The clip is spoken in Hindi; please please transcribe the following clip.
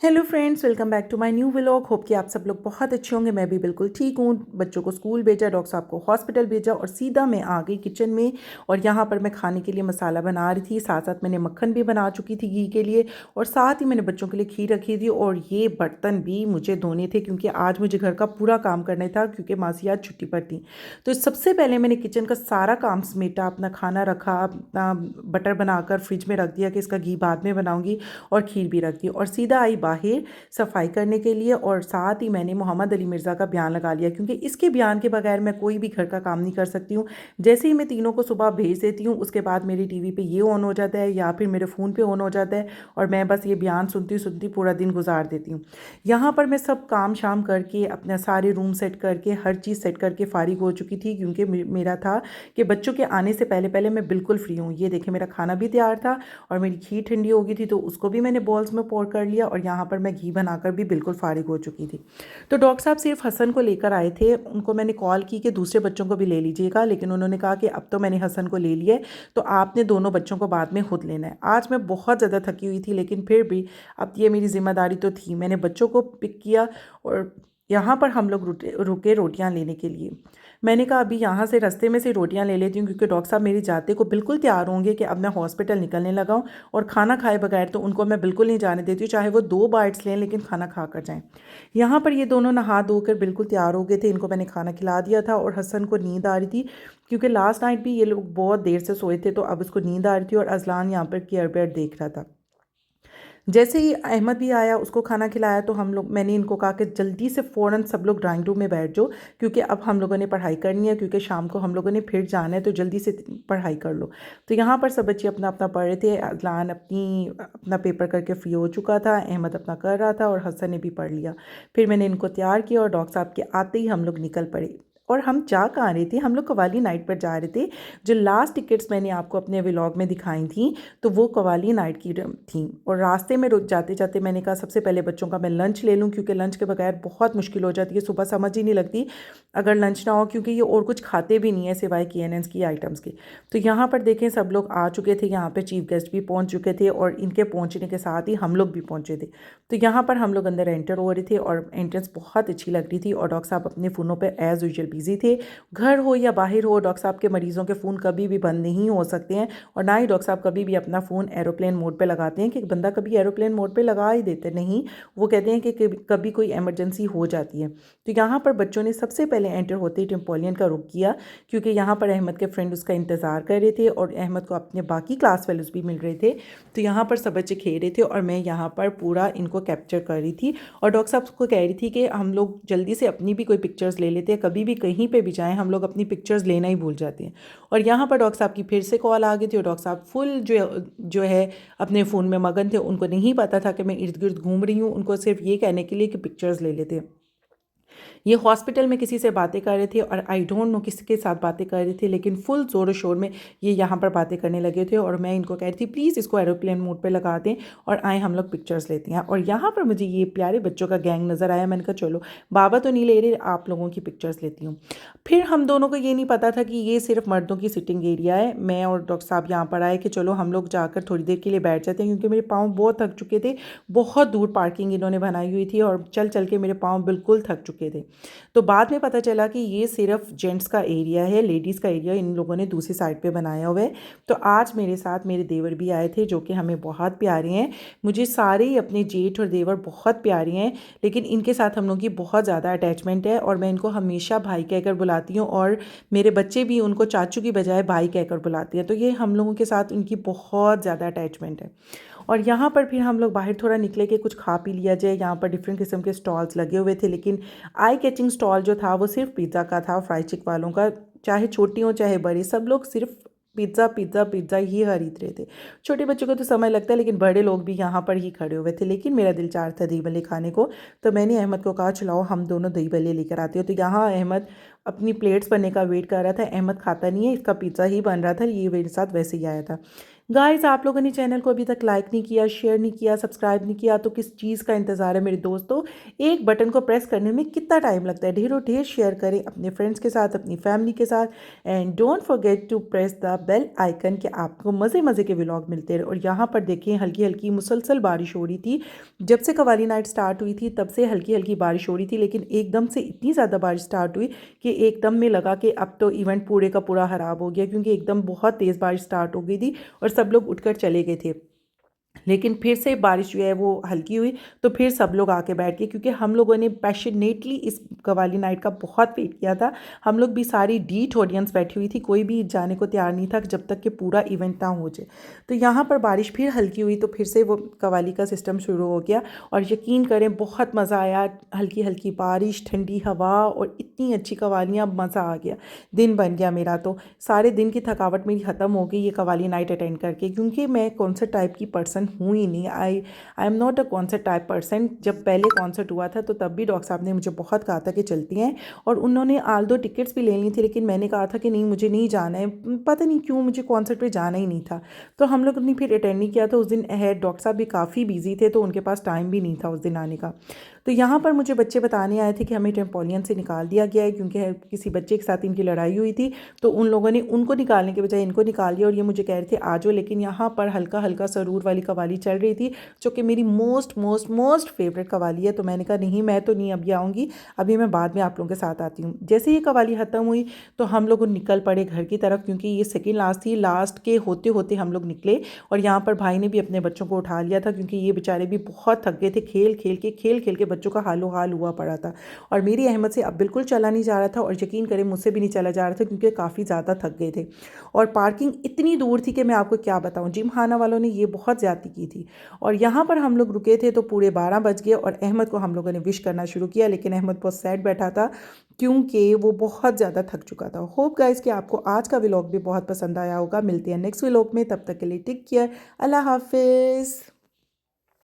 Hello friends, welcome back to my new vlog. Hope कि आप सब लोग बहुत अच्छे होंगे। मैं भी बिल्कुल ठीक हूँ। बच्चों को स्कूल भेजा, डॉक्टर साहब को हॉस्पिटल भेजा और सीधा मैं आ गई किचन में। और यहाँ पर मैं खाने के लिए मसाला बना रही थी। साथ साथ मैंने मक्खन भी बना चुकी थी घी के लिए, और साथ ही मैंने बच्चों के लिए खीर रखी थी। और ये बर्तन भी मुझे धोने थे क्योंकि आज मुझे घर का पूरा काम करना था, क्योंकि मासी आज छुट्टी पर थी। तो सबसे पहले मैंने किचन का सारा काम समेटा, अपना खाना रखा, अपना बटर बनाकर फ्रिज में रख दिया कि इसका घी बाद में बनाऊँगी, और खीर भी रख दी। और सीधा आई बाहर सफाई करने के लिए। और साथ ही मैंने मोहम्मद अली मिर्ज़ा का बयान लगा लिया, क्योंकि इसके बयान के बगैर मैं कोई भी घर का काम नहीं कर सकती हूँ। जैसे ही मैं तीनों को सुबह भेज देती हूँ, उसके बाद मेरी टीवी पे ये ऑन हो जाता है या फिर मेरे फ़ोन पे ऑन हो जाता है, और मैं बस ये बयान सुनती सुनती पूरा दिन गुजार देती हूँ। यहाँ पर मैं सब काम शाम करके अपना सारे रूम सेट करके हर चीज़ सेट करके फ़ारिग हो चुकी थी, क्योंकि मेरा था कि बच्चों के आने से पहले पहले मैं बिल्कुल फ्री हूँ। ये देखें, मेरा खाना भी तैयार था और मेरी खीर ठंडी हो गई थी, तो उसको भी मैंने बॉल्स में पोर कर लिया। और यहाँ पर मैं घी बनाकर भी बिल्कुल फ़ारिग हो चुकी थी। तो डॉक्टर साहब सिर्फ हसन को लेकर आए थे। उनको मैंने कॉल की कि दूसरे बच्चों को भी ले लीजिएगा, लेकिन उन्होंने कहा कि अब तो मैंने हसन को ले लिया है, तो आपने दोनों बच्चों को बाद में खुद लेना है। आज मैं बहुत ज़्यादा थकी हुई थी, लेकिन फिर भी अब ये मेरी ज़िम्मेदारी तो थी। मैंने बच्चों को पिक किया और यहाँ पर हम लोग रुके रोटियाँ लेने के लिए। मैंने कहा अभी यहाँ से रास्ते में से रोटियाँ ले लेती हूँ, क्योंकि डॉक्टर साहब मेरी जाते को बिल्कुल तैयार होंगे कि अब मैं हॉस्पिटल निकलने लगा हूँ, और खाना खाए बगैर तो उनको मैं बिल्कुल नहीं जाने देती हूँ, चाहे वो 2 बाइट्स लें लेकिन खाना खा कर जाएँ। यहाँ पर ये दोनों नहा धोकर बिल्कुल तैयार हो गए थे। इनको मैंने खाना खिला दिया था, और हसन को नींद आ रही थी, क्योंकि लास्ट नाइट भी ये लोग बहुत देर से सोए थे, तो अब उसको नींद आ रही थी। और अजलान यहाँ पर केयर बेड देख रहा था। जैसे ही अहमद भी आया, उसको खाना खिलाया, तो हम लोग मैंने इनको कहा कि जल्दी से फ़ौरन सब लोग ड्राइंग रूम में बैठ जाओ, क्योंकि अब हम लोगों ने पढ़ाई करनी है, क्योंकि शाम को हम लोगों ने फिर जाना है, तो जल्दी से पढ़ाई कर लो। तो यहाँ पर सब बच्चे अपना अपना पढ़ रहे थे। अदलान अपना पेपर करके फ्री हो चुका था, अहमद अपना कर रहा था, और हसन ने भी पढ़ लिया। फिर मैंने इनको तैयार किया, और डॉक्टर साहब के आते ही हम लोग निकल पड़े। और हम जा कहाँ रहे थे, हम लोग कवाली नाइट पर जा रहे थे। जो लास्ट टिकट्स मैंने आपको अपने व्लॉग में दिखाई थी, तो वो कवाली नाइट की थी। और रास्ते में रुक जाते जाते मैंने कहा सबसे पहले बच्चों का मैं लंच ले लूँ, क्योंकि लंच के बगैर बहुत मुश्किल हो जाती है। सुबह समझ ही नहीं लगती अगर लंच ना हो, क्योंकि ये और कुछ खाते भी नहीं है सिवाय KNNs की आइटम्स के। तो यहाँ पर देखें, सब लोग आ चुके थे। यहाँ पर चीफ गेस्ट भी पहुँच चुके थे, और इनके पहुँचने के साथ ही हम लोग भी पहुँचे थे। तो यहाँ पर हम लोग अंदर एंटर हो रहे थे, और एंट्रेंस बहुत अच्छी लग रही थी। और डॉक्टर साहब अपने फ़ोनों पर एज़ यूजुअल बिजी थे। घर हो या बाहर हो, डॉक्टर साहब के मरीज़ों के फ़ोन कभी भी बंद नहीं हो सकते हैं। और ना ही डॉक्टर साहब कभी भी अपना फ़ोन एरोप्लेन मोड पे लगाते हैं, कि बंदा कभी एरोप्लेन मोड पे लगा ही देते नहीं। वो कहते हैं कि कभी कोई इमरजेंसी हो जाती है। तो यहाँ पर बच्चों ने सबसे पहले एंटर होते ही टेम्पोलियन का रुख किया, क्योंकि यहाँ पर अहमद के फ्रेंड उसका इंतज़ार कर रहे थे, और अहमद को अपने बाकी क्लास फेलोज़ भी मिल रहे थे। तो यहाँ पर सब बच्चे खेल रहे थे, और मैं यहाँ पर पूरा इनको कैप्चर कर रही थी। और डॉक्टर साहब को कह रही थी कि हम लोग जल्दी से अपनी भी कोई पिक्चर्स ले लेते हैं, कभी भी कहीं पर भी जाएँ हम लोग अपनी पिक्चर्स लेना ही भूल जाते हैं। और यहाँ पर डॉक्टर साहब की फिर से कॉल आ गई थी, और डॉक्टर साहब फुल जो है अपने फ़ोन में मगन थे। उनको नहीं पता था कि मैं इर्द गिर्द घूम रही हूँ, उनको सिर्फ ये कहने के लिए कि पिक्चर्स ले लेते हैं। ये हॉस्पिटल में किसी से बातें कर रहे थे, और आई डोंट नो किसके साथ बातें कर रहे थे, लेकिन फुल ज़ोर शोर में ये यहाँ पर बातें करने लगे थे। और मैं इनको कह रही थी प्लीज़ इसको एरोप्लेन मोड पे लगा दें, और आए हम लोग पिक्चर्स लेते हैं। और यहाँ पर मुझे ये प्यारे बच्चों का गैंग नज़र आया। मैंने कहा चलो, बाबा तो नहीं ले रहे, आप लोगों की पिक्चर्स लेती हूँ। फिर हम दोनों को ये नहीं पता था कि ये सिर्फ मर्दों की सिटिंग एरिया है। मैं और डॉक्टर साहब यहाँ पर आए कि चलो हम लोग जाकर थोड़ी देर के लिए बैठ जाते हैं, क्योंकि मेरे पाँव बहुत थक चुके थे। बहुत दूर पार्किंग इन्होंने बनाई हुई थी, और चल चल के मेरे पाँव बिल्कुल थक चुके थे। तो बाद में पता चला कि ये सिर्फ जेंट्स का एरिया है, लेडीज़ का एरिया इन लोगों ने दूसरी साइड पे बनाया हुआ है। तो आज मेरे साथ मेरे देवर भी आए थे, जो कि हमें बहुत प्यारे हैं। मुझे सारे ही अपने जेठ और देवर बहुत प्यारे हैं, लेकिन इनके साथ हम लोगों की बहुत ज़्यादा अटैचमेंट है, और मैं इनको हमेशा भाई कहकर बुलाती हूँ, और मेरे बच्चे भी उनको चाचू की बजाय भाई कहकर बुलाती हैं। तो ये हम लोगों के साथ इनकी बहुत ज़्यादा अटैचमेंट है। और यहाँ पर फिर हम लोग बाहर थोड़ा निकले कि कुछ खा पी लिया जाए। यहाँ पर डिफरेंट किस्म के स्टॉल्स लगे हुए थे, लेकिन आई कैचिंग स्टॉल जो था वो सिर्फ पिज़्ज़ा का था, फ्राई चिक वालों का। चाहे छोटी हो चाहे बड़ी, सब लोग सिर्फ पिज़्ज़ा पिज़्ज़ा पिज़्ज़ा ही खरीद रहे थे। छोटे बच्चों को तो समय लगता है, लेकिन बड़े लोग भी यहाँ पर ही खड़े हुए थे। लेकिन मेरा दिल चाह था दही भल्ले खाने को, तो मैंने अहमद को कहा चलाओ हम दोनों दही भल्ले लेकर आते हो। तो यहाँ अहमद अपनी प्लेट्स बनने का वेट कर रहा था। अहमद खाता नहीं है, इसका पिज़्ज़ा ही बन रहा था, ये मेरे साथ वैसे ही आया था। गाइस, आप लोगों ने चैनल को अभी तक लाइक नहीं किया, शेयर नहीं किया, सब्सक्राइब नहीं किया तो किस चीज़ का इंतज़ार है मेरे दोस्तों। एक बटन को प्रेस करने में कितना टाइम लगता है। ढेरों ढेर शेयर करें अपने फ्रेंड्स के साथ, अपनी फैमिली के साथ, and don't forget to press the bell icon कि आपको मज़े मज़े के व्लॉग मिलते रहे। और यहाँ पर देखिए हल्की हल्की मुसलसल बारिश हो रही थी। जब से कवाली नाइट स्टार्ट हुई थी तब से हल्की हल्की बारिश हो रही थी, लेकिन एकदम से इतनी ज़्यादा बारिश स्टार्ट हुई कि एकदम में लगा कि अब तो इवेंट पूरे का पूरा ख़राब हो गया, क्योंकि एकदम बहुत तेज़ बारिश स्टार्ट हो गई थी और सब लोग उठकर चले गए थे। लेकिन फिर से बारिश जो है वो हल्की हुई तो फिर सब लोग आके बैठ गए, क्योंकि हम लोगों ने पैशनेटली इस कवाली नाइट का बहुत वेट किया था। हम लोग भी सारी डीट ऑडियंस बैठी हुई थी, कोई भी जाने को तैयार नहीं था जब तक कि पूरा इवेंट ना हो जाए। तो यहाँ पर बारिश फिर हल्की हुई तो फिर से वो कवाली का सिस्टम शुरू हो गया और यकीन करें बहुत मज़ा आया। हल्की हल्की बारिश, ठंडी हवा और इतनी अच्छी कवालियाँ, मज़ा आ गया। दिन बन गया मेरा तो। सारे दिन की थकावट मेरी ख़त्म हो गई ये कवाली नाइट अटेंड करके, क्योंकि मैं कॉन्सर्ट टाइप की पर्सन हूँ ही नहीं। I am not a concert type person. जब पहले कॉन्सर्ट हुआ था तो तब भी डॉक्टर साहब ने मुझे बहुत कहा था कि चलती हैं, और उन्होंने आल दो टिकट्स भी ले ली थी, लेकिन मैंने कहा था कि नहीं, मुझे नहीं जाना है। पता नहीं क्यों मुझे कॉन्सर्ट पे जाना ही नहीं था। तो हम लोग ने फिर अटेंड नहीं किया। तो उस दिन अहद डॉक्टर साहब भी काफ़ी बिजी थे, तो उनके पास टाइम भी नहीं था उस दिन आने का। तो यहाँ पर मुझे बच्चे बताने आए थे कि हमें टेम्पोलियन से निकाल दिया गया है, क्योंकि किसी बच्चे के साथ इनकी लड़ाई हुई थी। तो उन लोगों ने उनको निकालने के बजाय इनको निकाल दिया और ये मुझे कह रहे थे आ जाओ। लेकिन यहाँ पर हल्का हल्का सरूर वाली कवाली चल रही थी, जो कि मेरी most most most favourite qawwali है। तो मैंने कहा नहीं, मैं तो नहीं अभी आऊँगी, अभी मैं बाद में आप लोगों के साथ आती हूँ। जैसे ये कवाली ख़त्म हुई तो हम लोग निकल पड़े घर की तरफ, क्योंकि ये सेकेंड लास्ट थी। लास्ट के होते होते हम लोग निकले और यहाँ पर भाई ने भी अपने बच्चों को उठा लिया था, क्योंकि ये बेचारे भी बहुत थक गए थे। खेल खेल के बच्चों का हालो हाल हुआ पड़ा था। और मेरी अहमद से अब बिल्कुल चला नहीं जा रहा था, और यकीन करें मुझसे भी नहीं चला जा रहा था, क्योंकि काफ़ी ज़्यादा थक गए थे। और पार्किंग इतनी दूर थी कि मैं आपको क्या बताऊं, जिम खाना वालों ने ये बहुत ज़्यादती की थी। और यहाँ पर हम लोग रुके थे तो पूरे 12 बज गए और अहमद को हम लोगों ने विश करना शुरू किया, लेकिन अहमद बहुत सैड बैठा था, क्योंकि वो बहुत ज़्यादा थक चुका था। होप गाइस कि आपको आज का व्लॉग भी बहुत पसंद आया होगा। मिलते हैं नेक्स्ट व्लॉग में, तब तक के लिए टेक केयर, अल्लाह हाफिज़।